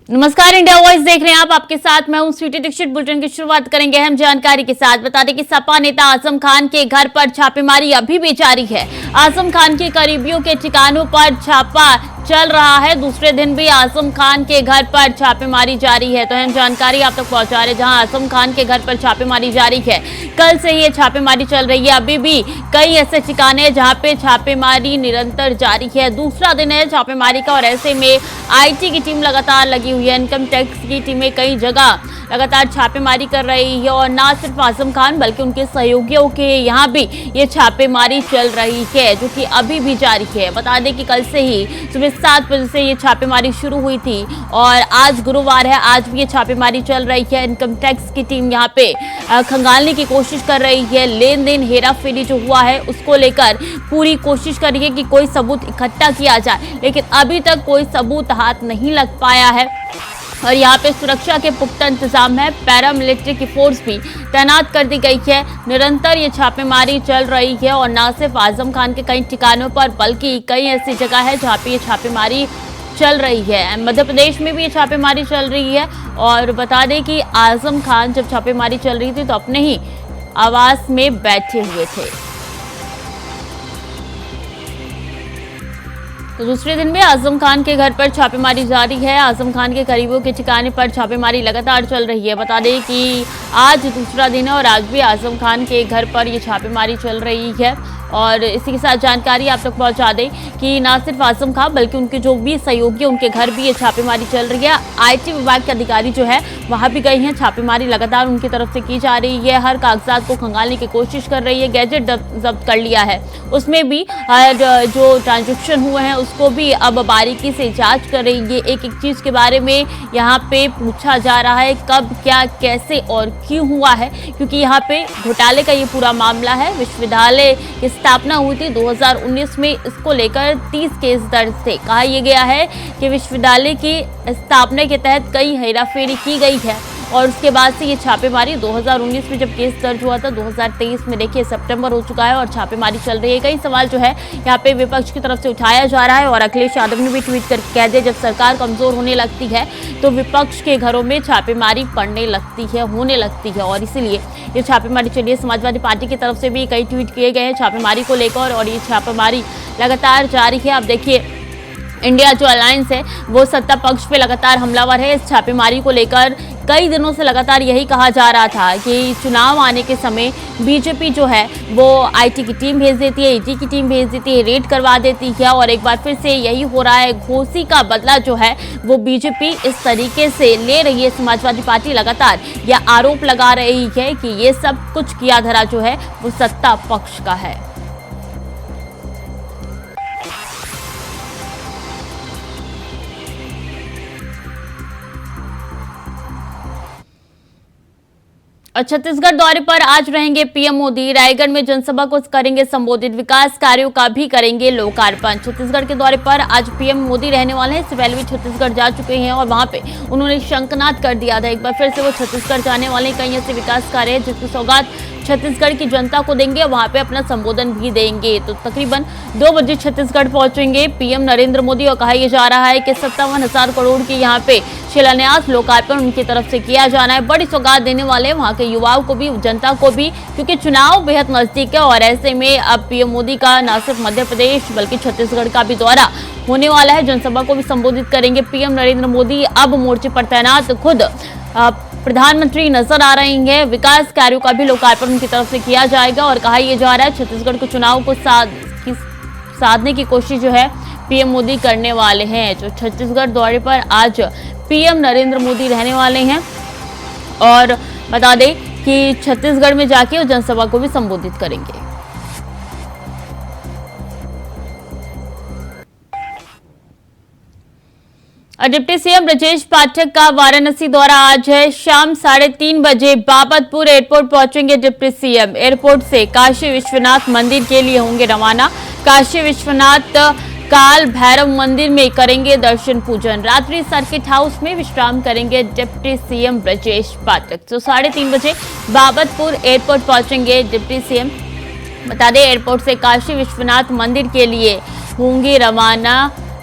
नमस्कार, India voice देख रहे हैं आप। आपके साथ मैं हूं स्वीटी दीक्षित। बुलेटिन की शुरुआत करेंगे अहम जानकारी के साथ। बता दें कि सपा नेता आजम खान के घर पर छापेमारी अभी भी जारी है। आजम खान के करीबियों के ठिकानों पर छापा चल रहा है। दूसरे दिन भी आजम खान के घर पर छापेमारी जारी है। तो अहम जानकारी आप तक पहुंचा रहे, जहां आजम खान के घर पर छापेमारी जारी है। कल से ये छापेमारी चल रही है। अभी भी कई ऐसे ठिकाने हैं जहां पे छापेमारी निरंतर जारी है। दूसरा दिन है छापेमारी का और ऐसे में आईटी की टीम लगातार लगी हुई है। इनकम टैक्स की टीमें कई जगह लगातार छापेमारी कर रही है और ना सिर्फ आजम खान बल्कि उनके सहयोगियों के यहाँ भी ये छापेमारी चल रही है, जो कि अभी भी जारी है। बता दें कि कल से ही सुबह 7 बजे से ये छापेमारी शुरू हुई थी और आज गुरुवार है, आज भी ये छापेमारी चल रही है। इनकम टैक्स की टीम यहाँ पे खंगालने की कोशिश कर रही है। लेन देन हेरा फेरी जो हुआ है उसको लेकर पूरी कोशिश कर रही है कि कोई सबूत इकट्ठा किया जाए, लेकिन अभी तक कोई सबूत हाथ नहीं लग पाया है। और यहाँ पे सुरक्षा के पुख्ता इंतजाम है। पैरामिलिट्री की फोर्स भी तैनात कर दी गई है। निरंतर ये छापेमारी चल रही है और न सिर्फ आजम खान के कई ठिकानों पर बल्कि कई ऐसी जगह है जहाँ पे ये छापेमारी चल रही है। मध्य प्रदेश में भी ये छापेमारी चल रही है। और बता दें कि आजम खान जब छापेमारी चल रही थी तो अपने ही आवास में बैठे हुए थे। तो दूसरे दिन भी आजम खान के घर पर छापेमारी जारी है। आजम खान के करीबियों के ठिकाने पर छापेमारी लगातार चल रही है। बता दें कि आज दूसरा दिन है और आज भी आजम खान के घर पर ये छापेमारी चल रही है। और इसी के साथ जानकारी आप तक पहुंचा दें कि ना सिर्फ आजम खान बल्कि उनके जो भी सहयोगी उनके घर भी ये छापेमारी चल रही है। आईटी विभाग के अधिकारी जो है वहां भी गए हैं। छापेमारी लगातार उनकी तरफ से की जा रही है। हर कागजात को खंगालने की कोशिश कर रही है। गैजेट जब्त कर लिया है, उसमें भी जो ट्रांजेक्शन हुए हैं उसको भी अब बारीकी से जांच कर रही है। एक एक चीज के बारे में यहाँ पे पूछा जा रहा है, कब क्या कैसे और क्यों हुआ है, क्योंकि यहाँ पे घोटाले का ये पूरा मामला है। विश्वविद्यालय की स्थापना हुई थी 2019 में, इसको लेकर 30 केस दर्ज थे। कहा यह गया है कि विश्वविद्यालय की स्थापना के तहत कई हेराफेरी की गई है और उसके बाद से ये छापेमारी 2019 में जब केस दर्ज हुआ था, 2023 में देखिए सितंबर हो चुका है और छापेमारी चल रही है। कई सवाल जो है यहाँ पे विपक्ष की तरफ से उठाया जा रहा है और अखिलेश यादव ने भी ट्वीट करके कह दिया, जब सरकार कमजोर होने लगती है तो विपक्ष के घरों में छापेमारी पड़ने लगती है, होने लगती है और इसीलिए ये छापेमारी चली है। समाजवादी पार्टी की तरफ से भी कई ट्वीट किए गए हैं छापेमारी को लेकर और ये छापेमारी लगातार जारी है। अब देखिए इंडिया जो अलायंस है वो सत्ता पक्ष पे लगातार हमलावर है। इस छापेमारी को लेकर कई दिनों से लगातार यही कहा जा रहा था कि चुनाव आने के समय बीजेपी जो है वो आईटी की टीम भेज देती है, ईडी की टीम भेज देती है, रेड करवा देती है और एक बार फिर से यही हो रहा है। घोसी का बदला जो है वो बीजेपी इस तरीके से ले रही है। समाजवादी पार्टी लगातार यह आरोप लगा रही है कि ये सब कुछ किया धरा जो है वो सत्ता पक्ष का है। और छत्तीसगढ़ दौरे पर आज रहेंगे पीएम मोदी। रायगढ़ में जनसभा को करेंगे संबोधित। विकास कार्यों का भी करेंगे लोकार्पण। छत्तीसगढ़ के दौरे पर आज पीएम मोदी रहने वाले हैं। इससे पहले भी छत्तीसगढ़ जा चुके हैं और वहां पे उन्होंने शंखनाद कर दिया था। एक बार फिर से वो छत्तीसगढ़ जाने वाले हैं। कई ऐसे विकास कार्य है जिसकी सौगात छत्तीसगढ़ की जनता को देंगे, वहां पे अपना संबोधन भी देंगे। तो तकरीबन 2 बजे छत्तीसगढ़ पहुंचेंगे पीएम नरेंद्र मोदी और कहा यह जा रहा है कि 57,000 करोड़ की यहाँ पे शिलान्यास लोकार्पण उनकी तरफ से किया जाना है। बड़ी सौगात देने वाले वहां के युवाओं को भी, जनता को भी, क्योंकि चुनाव बेहद नजदीक है और ऐसे में अब पीएम मोदी का न सिर्फ मध्य प्रदेश बल्कि छत्तीसगढ़ का भी दौरा होने वाला है। जनसभा को भी संबोधित करेंगे पीएम नरेंद्र मोदी। अब मोर्चे पर तैनात खुद प्रधानमंत्री नजर आ रही हैं। विकास कार्यों का भी लोकार्पण उनकी तरफ से किया जाएगा और कहा यह जा रहा है छत्तीसगढ़ को चुनाव को साधने की कोशिश जो है पीएम मोदी करने वाले हैं। जो छत्तीसगढ़ दौरे पर आज पीएम नरेंद्र मोदी रहने वाले हैं और बता दें कि छत्तीसगढ़ में जाके वो जनसभा को भी संबोधित करेंगे। डिप्टी सीएम ब्रजेश पाठक का वाराणसी दौरा आज है। शाम 3:30 बजे बाबतपुर एयरपोर्ट पहुंचेंगे डिप्टी सीएम। एयरपोर्ट से काशी विश्वनाथ मंदिर के लिए होंगे रवाना। काशी विश्वनाथ काल भैरव मंदिर में करेंगे दर्शन पूजन। रात्रि सर्किट हाउस में विश्राम करेंगे डिप्टी सीएम ब्रजेश पाठक। तो 3:30 बजे बाबतपुर एयरपोर्ट पहुंचेंगे डिप्टी सीएम। बता दें एयरपोर्ट से काशी विश्वनाथ मंदिर के लिए होंगे रवाना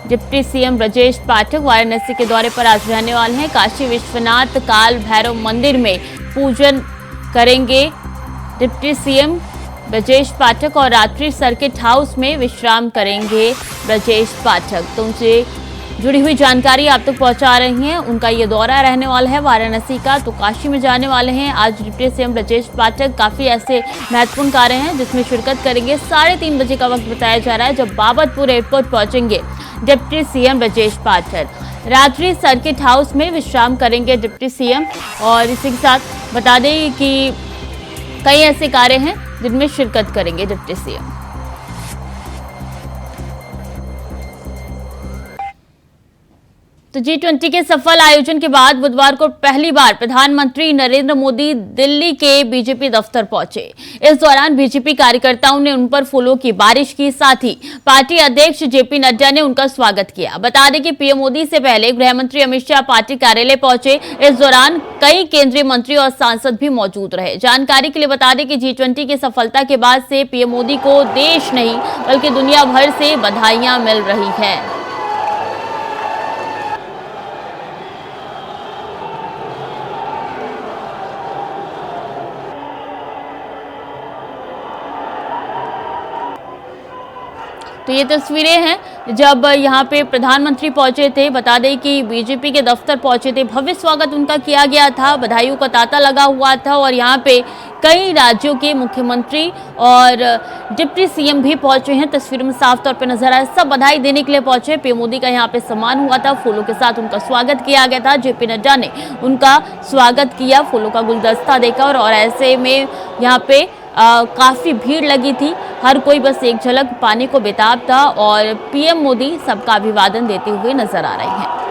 डिप्टी सीएम ब्रजेश पाठक वाराणसी के दौरे पर आज रहने वाले हैं। काशी विश्वनाथ काल भैरव मंदिर में पूजन करेंगे डिप्टी सीएम ब्रजेश पाठक और रात्रि सर्किट हाउस में विश्राम करेंगे ब्रजेश पाठक। तो उनसे जुड़ी हुई जानकारी आप तक पहुंचा रही हैं। उनका ये दौरा रहने वाला है वाराणसी का, तो काशी में जाने वाले हैं। आज डिप्टी सीएम ब्रजेश पाठक काफी ऐसे महत्वपूर्ण कार्य हैं जिसमें शिरकत करेंगे। 3:30 बजे का वक्त बताया जा रहा है जब बाबतपुर एयरपोर्ट पहुंचेंगे डिप्टी सीएम ब्रजेश पाठक। रात्रि सर्किट हाउस में विश्राम करेंगे डिप्टी सीएम। और इसी के साथ बता दें कि कई ऐसे कार्य हैं जिनमें शिरकत करेंगे डिप्टी सीएम। तो G20 के सफल आयोजन के बाद बुधवार को पहली बार प्रधानमंत्री नरेंद्र मोदी दिल्ली के बीजेपी दफ्तर पहुंचे। इस दौरान बीजेपी कार्यकर्ताओं ने उन पर फूलों की बारिश की, साथ ही पार्टी अध्यक्ष जेपी नड्डा ने उनका स्वागत किया। बता दें कि पीएम मोदी से पहले गृह मंत्री अमित शाह पार्टी कार्यालय पहुंचे। इस दौरान कई केंद्रीय मंत्री और सांसद भी मौजूद रहे। जानकारी के लिए बता दें कि G20 की सफलता के बाद से पीएम मोदी को देश नहीं बल्कि दुनिया भर से बधाइयां मिल रही है। तो ये तस्वीरें हैं जब यहाँ पे प्रधानमंत्री पहुंचे थे। बता दें कि बीजेपी के दफ्तर पहुंचे थे, भव्य स्वागत उनका किया गया था, बधाइयों का तांता लगा हुआ था और यहाँ पे कई राज्यों के मुख्यमंत्री और डिप्टी सीएम भी पहुंचे हैं। तस्वीरों में साफ तौर पे नजर आया, सब बधाई देने के लिए पहुंचे। पीएम मोदी का यहाँ पे सम्मान हुआ था, फूलों के साथ उनका स्वागत किया गया था। जेपी नड्डा ने उनका स्वागत किया फूलों का गुलदस्ता देकर और ऐसे में यहाँ पे काफी भीड़ लगी थी। हर कोई बस एक झलक पाने को बेताब था और पीएम मोदी सबका अभिवादन देते हुए नजर आ रहे हैं।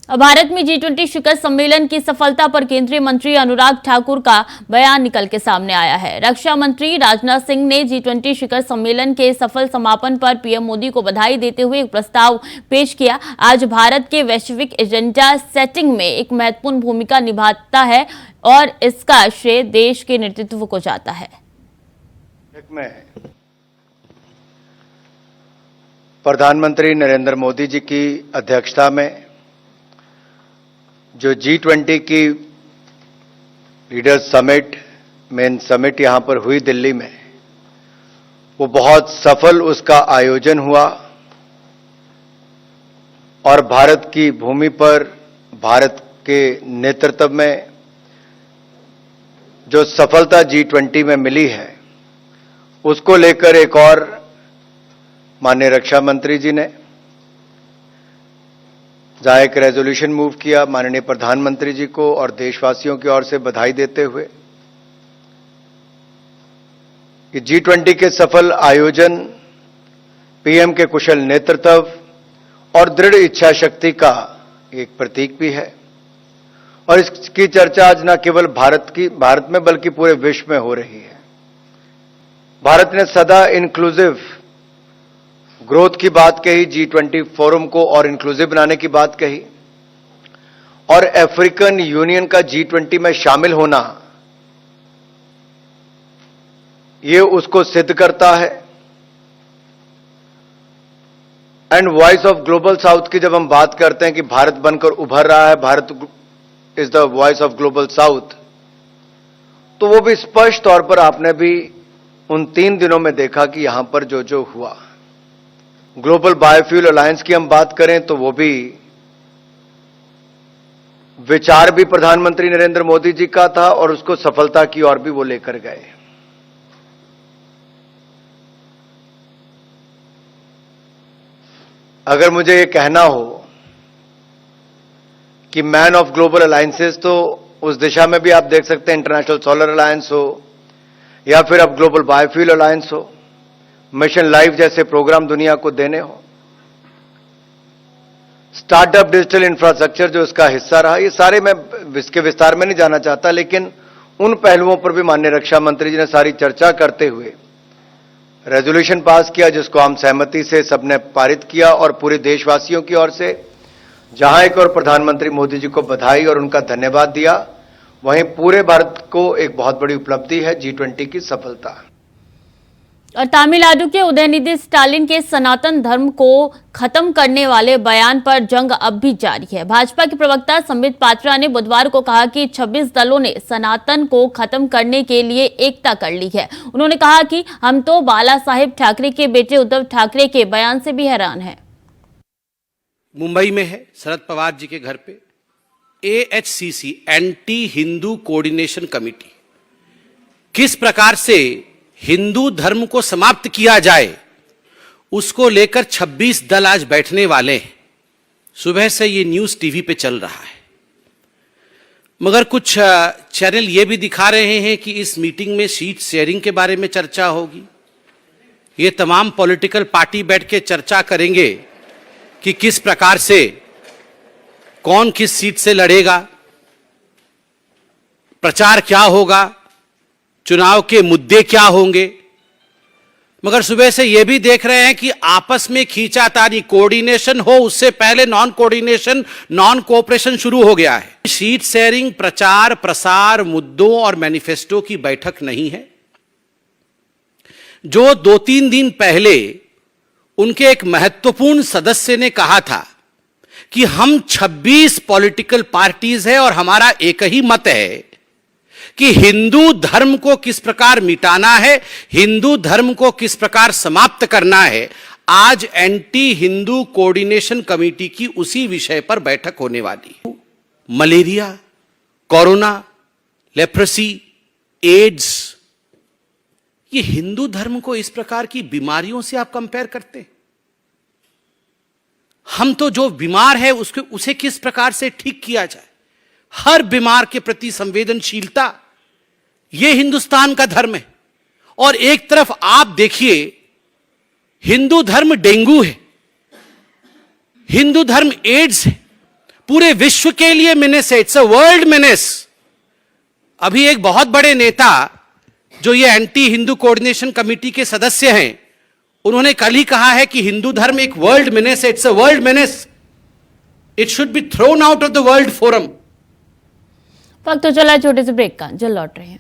भारत में G20 शिखर सम्मेलन की सफलता पर केंद्रीय मंत्री अनुराग ठाकुर का बयान निकल के सामने आया है। रक्षा मंत्री राजनाथ सिंह ने G20 शिखर सम्मेलन के सफल समापन पर पीएम मोदी को बधाई देते हुए एक प्रस्ताव पेश किया। आज भारत के वैश्विक एजेंडा सेटिंग में एक महत्वपूर्ण भूमिका निभाता है और इसका श्रेय देश के नेतृत्व को जाता है। प्रधानमंत्री नरेंद्र मोदी जी की अध्यक्षता में जो G20 की लीडर्स समिट, मेन समिट यहां पर हुई दिल्ली में, वो बहुत सफल उसका आयोजन हुआ और भारत की भूमि पर भारत के नेतृत्व में जो सफलता G20 में मिली है उसको लेकर एक और माननीय रक्षा मंत्री जी ने जहां एक रेजोल्यूशन मूव किया माननीय प्रधानमंत्री जी को और देशवासियों की ओर से बधाई देते हुए कि G20 के सफल आयोजन, पीएम के कुशल नेतृत्व और दृढ़ इच्छा शक्ति का एक प्रतीक भी है और इसकी चर्चा आज न केवल भारत में बल्कि पूरे विश्व में हो रही है। भारत ने सदा इंक्लूसिव ग्रोथ की बात कही, G20 फोरम को और इंक्लूसिव बनाने की बात कही और अफ्रीकन यूनियन का G20 में शामिल होना ये उसको सिद्ध करता है। And voice of global south की जब हम बात करते हैं कि भारत बनकर उभर रहा है, Bharat is the voice of global south, तो वो भी स्पष्ट तौर पर आपने भी उन 3 दिनों में देखा कि यहां पर जो हुआ। ग्लोबल बायोफ्यूल अलायंस की हम बात करें तो वो भी विचार भी प्रधानमंत्री नरेंद्र मोदी जी का था और उसको सफलता की ओर भी वो लेकर गए। अगर मुझे ये कहना हो कि मैन ऑफ ग्लोबल अलायंसेस, तो उस दिशा में भी आप देख सकते हैं इंटरनेशनल सोलर अलायंस हो या फिर अब ग्लोबल बायोफ्यूल अलायंस हो, मिशन लाइफ जैसे प्रोग्राम दुनिया को देने हो, स्टार्टअप डिजिटल इंफ्रास्ट्रक्चर जो इसका हिस्सा रहा, ये सारे मैं इसके विस्तार में नहीं जाना चाहता, लेकिन उन पहलुओं पर भी माननीय रक्षा मंत्री जी ने सारी चर्चा करते हुए रेजोल्यूशन पास किया जिसको आम सहमति से सबने पारित किया और पूरे देशवासियों की ओर से जहां एक और प्रधानमंत्री मोदी जी को बधाई और उनका धन्यवाद दिया, वहीं पूरे भारत को एक बहुत बड़ी उपलब्धि है G20 की सफलता। और तमिलनाडु के उदयनिधि स्टालिन के सनातन धर्म को खत्म करने वाले बयान पर जंग अब भी जारी है। भाजपा के प्रवक्ता संबित पात्रा ने बुधवार को कहा कि 26 दलों ने सनातन को खत्म करने के लिए एकता कर ली है। उन्होंने कहा कि हम तो बाला साहेब ठाकरे के बेटे उद्धव ठाकरे के बयान से भी हैरान हैं। मुंबई में है शरद पवार जी के घर पे AHCC anti Hindu coordination committee किस प्रकार से हिंदू धर्म को समाप्त किया जाए उसको लेकर 26 दल आज बैठने वाले हैं। सुबह से ये न्यूज टीवी पे चल रहा है, मगर कुछ चैनल ये भी दिखा रहे हैं कि इस मीटिंग में सीट शेयरिंग के बारे में चर्चा होगी। ये तमाम पॉलिटिकल पार्टी बैठ के चर्चा करेंगे कि किस प्रकार से कौन किस सीट से लड़ेगा, प्रचार क्या होगा, चुनाव के मुद्दे क्या होंगे। मगर सुबह से यह भी देख रहे हैं कि आपस में खींचातानी, कोऑर्डिनेशन हो उससे पहले नॉन कोऑर्डिनेशन, नॉन कोऑपरेशन शुरू हो गया है। सीट शेयरिंग, प्रचार प्रसार, मुद्दों और मैनिफेस्टो की बैठक नहीं है। जो 2-3 दिन पहले उनके एक महत्वपूर्ण सदस्य ने कहा था कि हम 26 पॉलिटिकल पार्टीज है और हमारा एक ही मत है कि हिंदू धर्म को किस प्रकार मिटाना है, हिंदू धर्म को किस प्रकार समाप्त करना है। आज एंटी हिंदू कोऑर्डिनेशन कमेटी की उसी विषय पर बैठक होने वाली है। मलेरिया, कोरोना, लेप्रेसी, एड्स, ये हिंदू धर्म को इस प्रकार की बीमारियों से आप कंपेयर करते हैं। हम तो जो बीमार है उसे किस प्रकार से ठीक किया जाए, हर बीमार के प्रति संवेदनशीलता, यह हिंदुस्तान का धर्म है। और एक तरफ आप देखिए हिंदू धर्म डेंगू है, हिंदू धर्म एड्स है, पूरे विश्व के लिए मेनेस है, इट्स अ वर्ल्ड मेनेस। अभी एक बहुत बड़े नेता जो ये एंटी हिंदू कोऑर्डिनेशन कमेटी के सदस्य हैं, उन्होंने कल ही कहा है कि हिंदू धर्म एक वर्ल्ड मेनेस है, it's a world menace, it should be thrown out of the world forum. वक्त तो चला छोटे से ब्रेक का, जल्द लौट रहे हैं।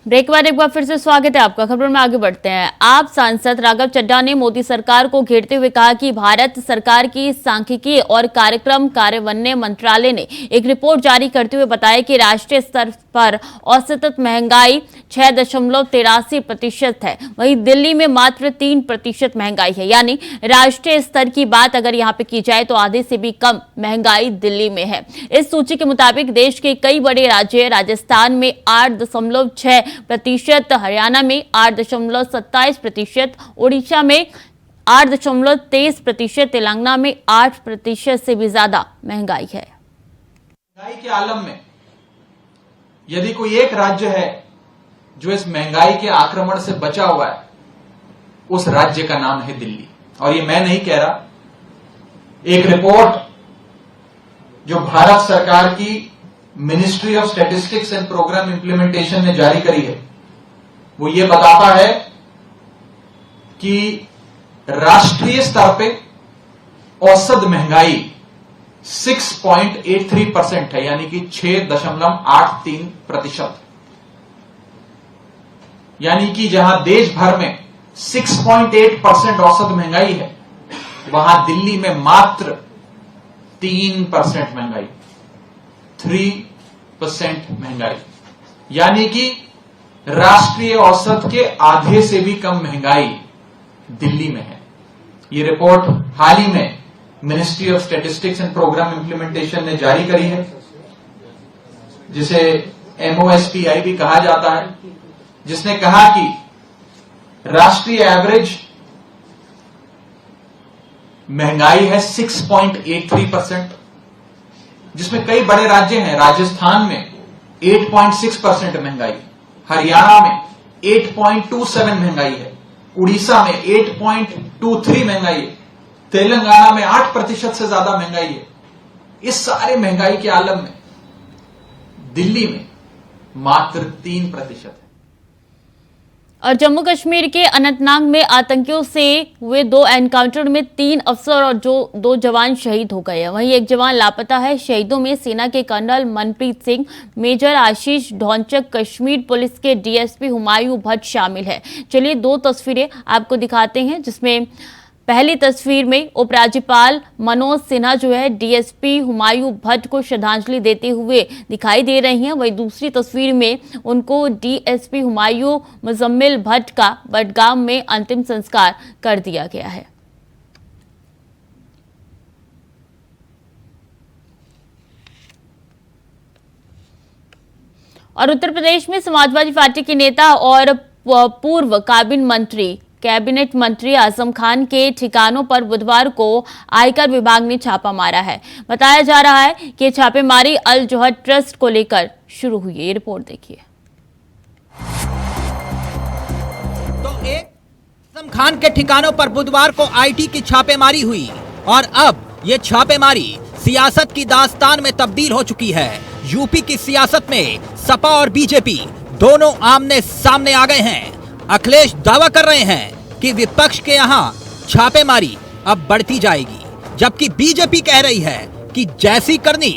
ब्रेक के बाद एक बार फिर से स्वागत है आपका। खबरों में आगे बढ़ते हैं। आप सांसद राघव चड्ढा ने मोदी सरकार को घेरते हुए कहा कि भारत सरकार की सांख्यिकी और कार्यक्रम कार्यान्वयन मंत्रालय ने एक रिपोर्ट जारी करते हुए बताया कि राष्ट्रीय स्तर पर औसत महंगाई 6.83% है, वहीं दिल्ली में मात्र 3% महंगाई है। यानी राष्ट्रीय स्तर की बात अगर यहाँ पे की जाए तो आधे से भी कम महंगाई दिल्ली में है। इस सूची के मुताबिक देश के कई बड़े राज्य, राजस्थान में 8.6%, हरियाणा में 8.27%, उड़ीसा में 8.23%, तेलंगाना में 8% से भी ज्यादा महंगाई है। महंगाई के आलम में यदि कोई एक राज्य है जो इस महंगाई के आक्रमण से बचा हुआ है, उस राज्य का नाम है दिल्ली। और ये मैं नहीं कह रहा, एक रिपोर्ट जो भारत सरकार की ministry of statistics and programme implementation ने जारी करी है, वो ये बताता है कि राष्ट्रीय स्तर पे औसत महंगाई 6.83% है, यानी कि 6.83%। यानी कि जहां देश भर में 6.8% औसत महंगाई है, वहां दिल्ली में मात्र 3% महंगाई, 3% महंगाई। यानी कि राष्ट्रीय औसत के आधे से भी कम महंगाई दिल्ली में है। ये रिपोर्ट हाल ही में ministry of statistics and programme implementation ने जारी करी है, जिसे MOSPI भी कहा जाता है, जिसने कहा कि राष्ट्रीय एवरेज महंगाई है 6.83%, जिसमें कई बड़े राज्य हैं। राजस्थान में 8.6% महंगाई, हरियाणा में 8.27 महंगाई है, उड़ीसा में 8.23 महंगाई है, तेलंगाना में 8% से ज्यादा महंगाई है। इस सारे महंगाई के आलम में दिल्ली में मात्र 3% है। और जम्मू कश्मीर के अनंतनाग में आतंकियों से हुए 2 एनकाउंटर में 3 अफसर और 2 जवान शहीद हो गए हैं। वहीं एक जवान लापता है। शहीदों में सेना के कर्नल मनप्रीत सिंह, मेजर आशीष ढौंचक, कश्मीर पुलिस के डीएसपी हुमायूं भट्ट शामिल है। चलिए 2 तस्वीरें आपको दिखाते हैं, जिसमें पहली तस्वीर में उपराज्यपाल मनोज सिन्हा जो है डीएसपी हुमायूं भट्ट को श्रद्धांजलि देते हुए दिखाई दे रही हैं। वहीं दूसरी तस्वीर में उनको डीएसपी हुमायूं मुजम्मिल भट्ट का बडगाम में अंतिम संस्कार कर दिया गया है। और उत्तर प्रदेश में समाजवादी पार्टी के नेता और पूर्व कैबिनेट मंत्री आजम खान के ठिकानों पर बुधवार को आयकर विभाग ने छापा मारा है। बताया जा रहा है कि छापेमारी अल जोहर ट्रस्ट को लेकर शुरू हुई है। ये रिपोर्ट देखिए। तो आजम खान के ठिकानों पर बुधवार को आईटी की छापेमारी हुई और अब ये छापेमारी सियासत की दास्तान में तब्दील हो चुकी है। यूपी की सियासत में सपा और बीजेपी दोनों आमने सामने आ गए हैं। अखिलेश दावा कर रहे हैं कि विपक्ष के यहाँ छापेमारी अब बढ़ती जाएगी, जबकि बीजेपी कह रही है कि जैसी करनी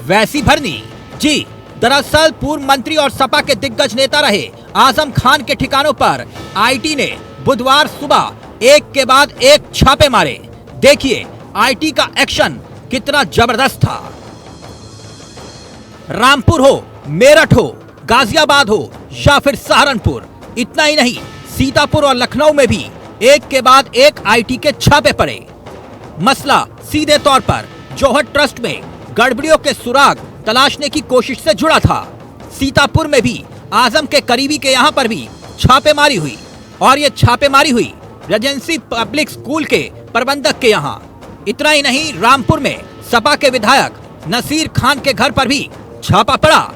वैसी भरनी। जी, दरअसल पूर्व मंत्री और सपा के दिग्गज नेता रहे आजम खान के ठिकानों पर आईटी ने बुधवार सुबह एक के बाद एक छापे मारे। देखिए आईटी का एक्शन कितना जबरदस्त था। रामपुर हो, मेरठ हो, गाजियाबाद हो या फिर सहारनपुर, इतना ही नहीं सीतापुर और लखनऊ में भी एक के बाद एक आईटी के छापे पड़े। मसला सीधे तौर पर जौहर ट्रस्ट में गड़बड़ियों के सुराग तलाशने की कोशिश से जुड़ा था। सीतापुर में भी आजम के करीबी के यहाँ पर भी छापेमारी हुई और ये छापेमारी हुई रेजेंसी पब्लिक स्कूल के प्रबंधक के यहाँ। इतना ही नहीं, रामपुर में सपा के विधायक नसीर खान के घर पर भी छापा पड़ा।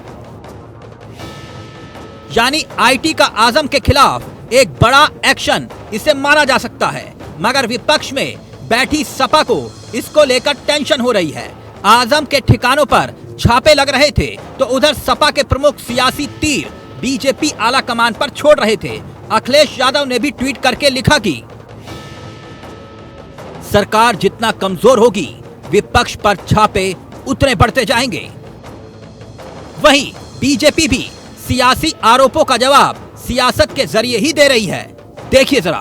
यानी आईटी का आजम के खिलाफ एक बड़ा एक्शन इसे माना जा सकता है। मगर विपक्ष में बैठी सपा को इसको लेकर टेंशन हो रही है। आजम के ठिकानों पर छापे लग रहे थे तो उधर सपा के प्रमुख सियासी तीर बीजेपी आला कमान पर छोड़ रहे थे। अखिलेश यादव ने भी ट्वीट करके लिखा कि सरकार जितना कमजोर होगी विपक्ष पर छापे उतने बढ़ते जाएंगे। वहीं बीजेपी भी सियासी आरोपों का जवाब सियासत के जरिए ही दे रही है। देखिए जरा।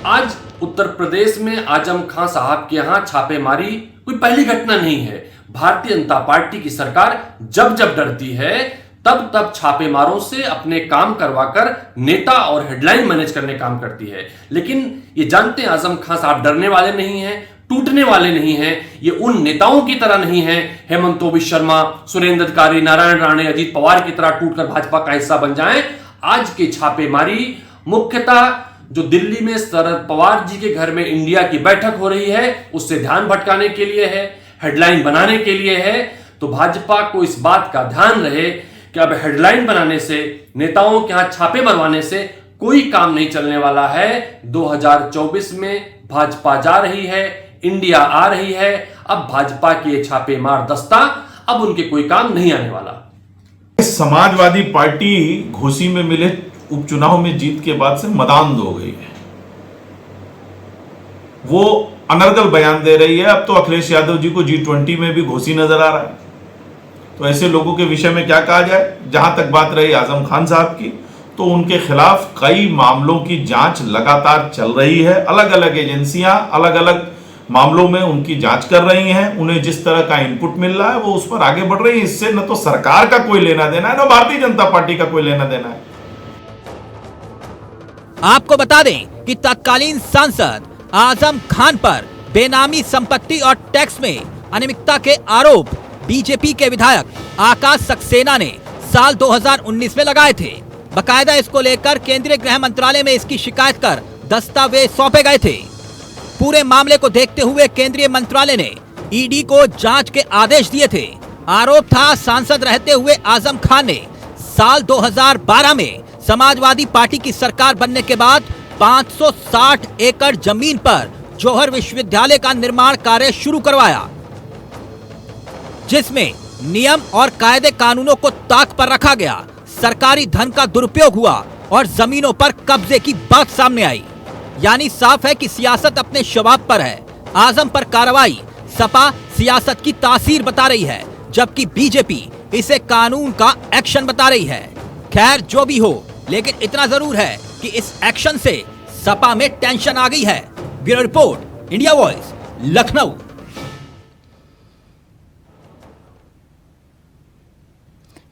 आज उत्तर प्रदेश में आजम खान साहब के यहां छापेमारी कोई पहली घटना नहीं है। भारतीय जनता पार्टी की सरकार जब जब डरती है तब तब छापेमारों से अपने काम करवाकर नेता और हेडलाइन मैनेज करने काम करती है। लेकिन ये जानते हैं आजम खान साहब डरने वाले नहीं हैं, टूटने वाले नहीं हैं। ये उन नेताओं की तरह नहीं है, हेमंत शर्मा, सुरेंद्र अधिकारी, नारायण राणे, अजीत पवार की तरह टूटकर भाजपा का हिस्सा बन जाएं। आज की छापेमारी मुख्यतः जो दिल्ली में शरद पवार जी के घर में इंडिया की बैठक हो रही है उससे ध्यान भटकाने के लिए है, हेडलाइन बनाने के लिए है। तो भाजपा को इस बात का ध्यान रहे कि अब हेडलाइन बनाने से, नेताओं के यहां छापे मरवाने से कोई काम नहीं चलने वाला है। 2024 में भाजपा जा रही है, इंडिया आ रही है। अब भाजपा की ये छापेमार दस्ता अब उनके कोई काम नहीं आने वाला। समाजवादी पार्टी घोसी में मिले उपचुनाव में जीत के बाद से मदान हो गई है। वो अनर्गल बयान दे रही है। अब तो अखिलेश यादव जी को G20 में भी घोसी नजर आ रहा है। तो ऐसे लोगों के विषय में क्या कहा जाए। जहां तक बात रही आजम खान साहब की, तो उनके खिलाफ कई मामलों की जांच लगातार चल रही है। अलग अलग एजेंसियां अलग अलग मामलों में उनकी जांच कर रही हैं। उन्हें जिस तरह का इनपुट मिल रहा है वो उस पर आगे बढ़ रही है। इससे न तो सरकार का कोई लेना देना है, न भारतीय जनता पार्टी का कोई लेना देना है। आपको बता दें कि तत्कालीन सांसद आजम खान पर बेनामी संपत्ति और टैक्स में अनियमितता के आरोप बीजेपी के विधायक आकाश सक्सेना ने साल 2019 में लगाए थे। बकायदा इसको लेकर केंद्रीय गृह मंत्रालय में इसकी शिकायत कर दस्तावेज सौंपे गए थे। पूरे मामले को देखते हुए केंद्रीय मंत्रालय ने ईडी को जांच के आदेश दिए थे। आरोप था सांसद रहते हुए आजम खान ने साल 2012 में समाजवादी पार्टी की सरकार बनने के बाद 560 एकड़ जमीन पर जौहर विश्वविद्यालय का निर्माण कार्य शुरू करवाया, जिसमें नियम और कायदे कानूनों को ताक पर रखा गया, सरकारी धन का दुरुपयोग हुआ और जमीनों पर कब्जे की बात सामने आई। यानी साफ है कि सियासत अपने शबाब पर है। आजम पर कार्रवाई सपा सियासत की तासीर बता रही है, जबकि बीजेपी इसे कानून का एक्शन बता रही है। खैर जो भी हो, लेकिन इतना जरूर है कि इस एक्शन से सपा में टेंशन आ गई है। Bureau report, India voice, Lucknow.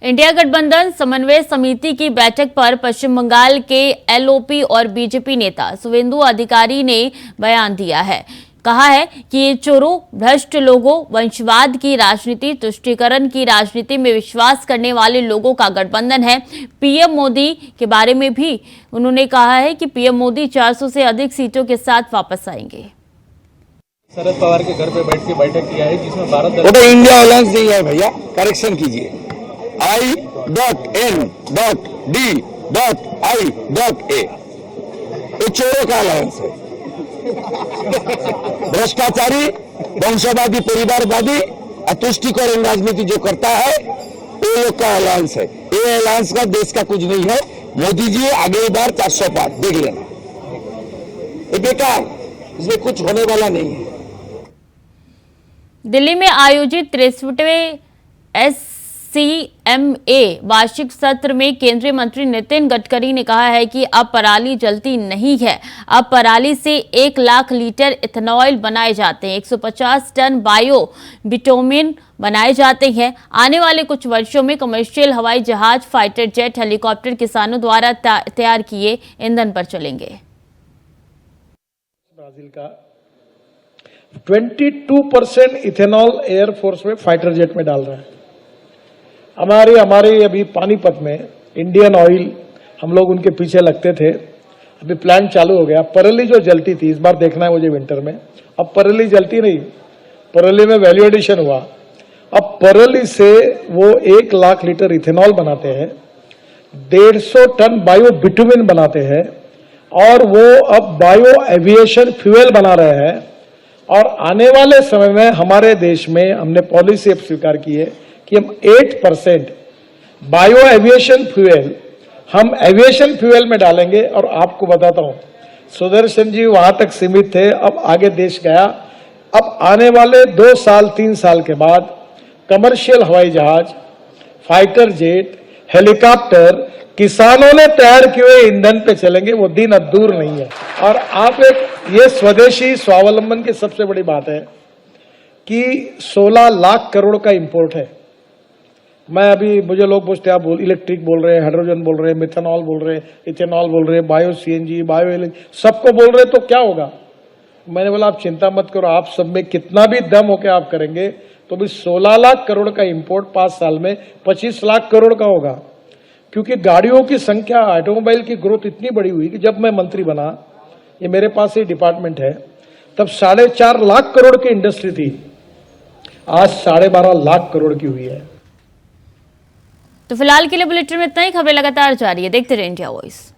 India गठबंधन समन्वय समिति की बैठक पर पश्चिम बंगाल के एलओपी और बीजेपी नेता शुवेंदु अधिकारी ने बयान दिया है। कहा है कि ये चोरों, भ्रष्ट लोगों, वंशवाद की राजनीति, तुष्टीकरण की राजनीति में विश्वास करने वाले लोगों का गठबंधन है। पीएम मोदी के बारे में भी उन्होंने कहा है कि पीएम मोदी 400 से अधिक सीटों के साथ वापस आएंगे। शरद पवार के घर पे बैठ के बैठक किया है जिसमें भारत वो तो इंडिया अलायंस नहीं है भैया, करेक्शन कीजिए। I.N.D.I.A ये चोरों का अलायंस है। भ्रष्टाचारी, वंशवादी, परिवारवादी, तुष्टीकरण राजनीति जो करता है ये लोग का अलायंस है। ये अलायंस का देश का कुछ नहीं है। मोदी जी अगली बार 400 पार देख लेना, ये बेकार, इसमें कुछ होने वाला नहीं है। दिल्ली में आयोजित 63वें SCMA वार्षिक सत्र में केंद्रीय मंत्री नितिन गडकरी ने कहा है कि अब पराली जलती नहीं है। अब पराली से 1 लाख लीटर इथेनॉल बनाए जाते हैं, 150 टन बायो बिटुमेन बनाए जाते हैं। आने वाले कुछ वर्षों में कमर्शियल हवाई जहाज, फाइटर जेट, हेलीकॉप्टर किसानों द्वारा तैयार किए ईंधन पर चलेंगे। ब्राजील का 22% इथेनॉल एयरफोर्स में फाइटर जेट में डाल रहा है। हमारे अभी पानीपत में इंडियन ऑयल, हम लोग उनके पीछे लगते थे। अभी प्लांट चालू हो गया। पराली जो जलती थी, इस बार देखना है मुझे विंटर में, अब पराली जलती नहीं, पराली में वैल्यू एडिशन हुआ। अब पराली से वो 1 लाख लीटर इथेनॉल बनाते हैं, 150 टन बायो बिटुमेन बनाते हैं, और वो अब बायो एविएशन फ्यूल बना रहे हैं। और आने वाले समय में हमारे देश में हमने पॉलिसी अब स्वीकार की है कि हम 8% बायो एविएशन फ्यूल हम एविएशन फ्यूल में डालेंगे। और आपको बताता हूं, सुदर्शन जी वहां तक सीमित थे, अब आगे देश गया। अब आने वाले 2 साल 3 साल के बाद कमर्शियल हवाई जहाज, फाइटर जेट, हेलीकॉप्टर किसानों ने तैयार किए हुए ईंधन पे चलेंगे। वो दिन अब दूर नहीं है। और आप ये स्वदेशी स्वावलंबन की सबसे बड़ी बात है कि 16 लाख करोड़ का इंपोर्ट है। मैं अभी, मुझे लोग पूछते हैं आप इलेक्ट्रिक बोल रहे हैं, हाइड्रोजन बोल रहे हैं, मिथेनॉल बोल रहे हैं, इथेनॉल बोल रहे हैं, बायो सीएनजी, बायो सबको बोल रहे हैं, तो क्या होगा? मैंने बोला आप चिंता मत करो, आप सब में कितना भी दम होकर आप करेंगे तो भी 16 लाख करोड़ का इंपोर्ट 5 साल में 25 लाख करोड़ का होगा। क्योंकि गाड़ियों की संख्या, ऑटोमोबाइल की ग्रोथ इतनी बड़ी हुई कि जब मैं मंत्री बना, ये मेरे पास ही डिपार्टमेंट है, तब 4.5 लाख करोड़ की इंडस्ट्री थी, आज 12.5 लाख करोड़ की हुई है। तो फिलहाल के लिए बुलेटिन में इतना ही। खबरें लगातार जारी है, देखते रहिए इंडिया वॉइस।